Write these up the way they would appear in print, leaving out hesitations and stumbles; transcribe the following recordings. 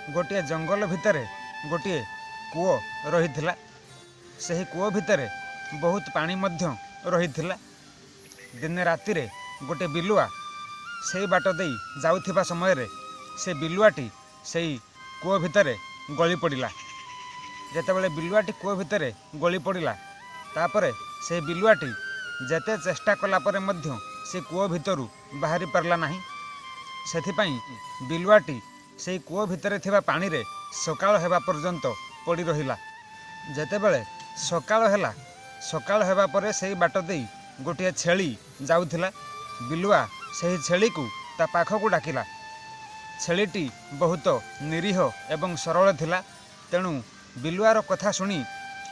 गोटे जंगल भितर गोटे कूओ रही। से कूओ भितर बहुत पानी मध्य रही। दिने राति गोटे बिलुआ से बाट दे जाउथिबा समय रे से बिलुआटी से कूओ भितर गली पड़ा। जेतेबेले बिलुआटी कूओ भितर गली पड़ा तापर से बिलुआटी जेते चेष्टा कला परे मध्य से कूओ भितरु बाहरी पारला नहीं। सेथिपाई बिलुआटी से कूओ भितर थिबा पानी रे सकाळ हेबा पर्यंत पड़ी रहिला। जेतेबेले सकाळ हेबा परे से बाट दे गोटे छेली जाउथिला। बिलुआ से छेली को ता पाखकु डाकिला। छेलीटी बहुत निरीह एवं सरल थिला। तेणु बिलुआर कथा शुणी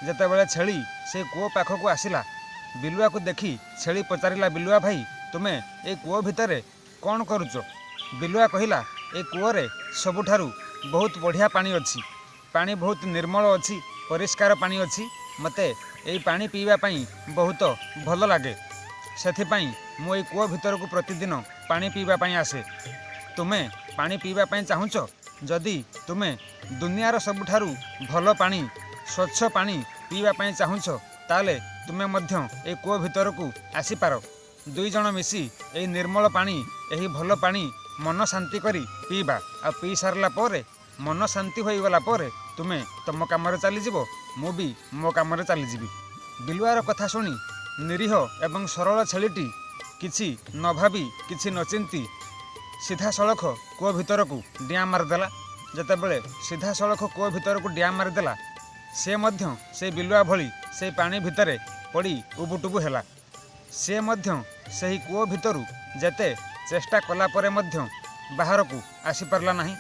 जेतेबेले छेली से कूओ पाखकु आसिला, बिलुआ को देखी छेली पचारिला, बिलुआ भाई तुमे ए कूओ भितर कौन करुच? बिलुआ कहिला, ए कूओरे सबुठारु बहुत बढ़िया पानी अच्छी, पानी बहुत निर्मल अच्छी, परिष्कार पानी अच्छी। मते ए पानी पीवा पाई बहुत भल लगे। सेथिपाई मु ए कूओ भितर को प्रतिदिन पानी पीवा पाई आसे। तुमे पानी पीवा पाई चाहुच? जदि तुमे दुनियार सबुठारु भल पानी, स्वच्छ पानी पीवा पाई चाहुच ताले तुमे मध्य ए कूओ भितर को आसीपार। दुई जण मिसी ए निर्मल पानी, एही भल पानी मन शांति करी पीबा। आ पी सारला परे मन शांति होई गला परे तुमे तम काम रे चली जिवो, मु भी मो काम रे चली जिवि। बिलुआर कथा शुणी निरीह एवं सरल छेलीटी किछि न भाबी किछि न चिंती सीधा सड़क कूओ भितर को डिया मारिदेला। जेतेबेले सीधा सड़क कूओ भितर को डिया मारिदेला, से मध्य से बिलुआ भली से पानी भितर पड़ी उबुटुबु हेला। से मध्य सही कूओ भितरु जेते चेष्टा कला परे मध्य बाहर को आसी पारला नहीं।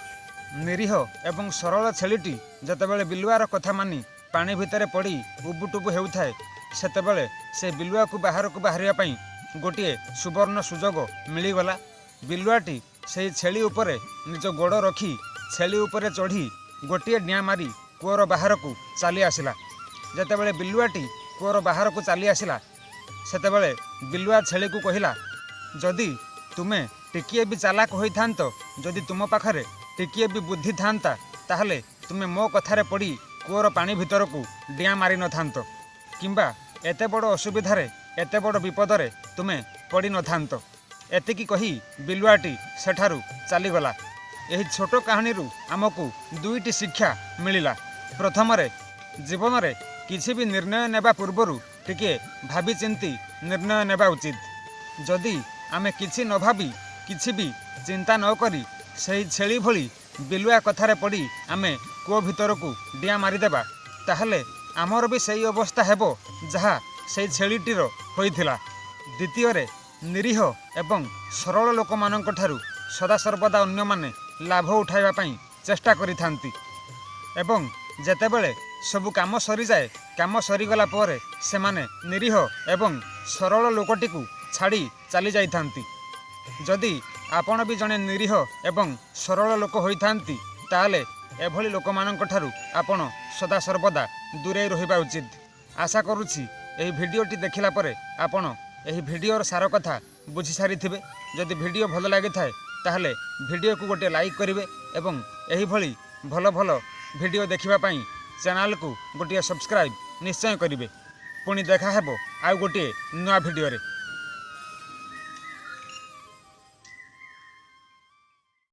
निरीह एवं सरल छेलीटी जेतेबेले बिलुआर कथा मानी पानी भितर पड़ी उबुटुबु हेउथाए, सेतेबेले से बिलुआ को बाहर को बाहरिया पाई गोटे सुवर्ण सुजोग मिलीगला। बिलुआटी से छेली उपरे निज गोड़ रखी छेली उपरे चढ़ी गोटे डिया मारी कूओर बाहर को चली आसिला। जेतेबेले बिलुआटी कूओर बाहर को चली आसिला, सेतेबेले बिलुआ छेली को कहिला, जदि तुमे टिकिए भी चालाक होई थांतो, जदि तुम पाखरे टिकिए भी बुद्धि थांता, ताहले तुमे मो कथारे पड़ी कूओर पानी भितर को डिया मारी न थांतो, किंबा एते बड़ असुविधारे एते बड़ विपदरे तुमे पड़ी न थांतो। एतिकी कही बिलुआटी सेठारु चलीगला। एही छोट कहानी रु आमको दुईटी शिक्षा मिलिला। प्रथम रे जीवन रे किसी भी निर्णय नेबा पूर्वरु टिके भाबी चिंती निर्णय नेबा उचित। जदि आमे किछि न भाबी किछि भी चिंता न करी सही छेली भली बिलुआ कथारे पड़ी आमे कूओ भितर को डिया मारिदेबा, ताहले आमर भी सही अवस्था हेबो जहा सही छेलीटीर होइथिला। द्वितीय रे निरीह एवं सरल लोक मानक ठारू सदा सर्वदा अन्य माने लाभ उठाइबा पाई चेष्टा करिथांती एवं जेतेबेले सबु काम सरी जाए, काम सरीगला परे सेमाने निरीह एवं सरल लोकटी को छाड़ी चली जाइथांती। जदि आपण भी जने निरीह एवं सरल लोक होइथांती ताले एभली लोक मानक ठारू आपण सदा सर्वदा दूरे रहिबा उचित। आशा करूछि एही भिडियोटी देखिला परे आपण एही भिडियोर सार कथा बुझी सारिथिबे। जदि भिडियो भल लागि थाए ताहले भिडियो को गोटे लाइक करिवे एवं एही भली भल भल भिडियो देखिबा पाई चैनल को गोटे सब्सक्राइब निश्चय करिवे। पुणी देखा हेबो आउ गोटे नया भिडियो रे।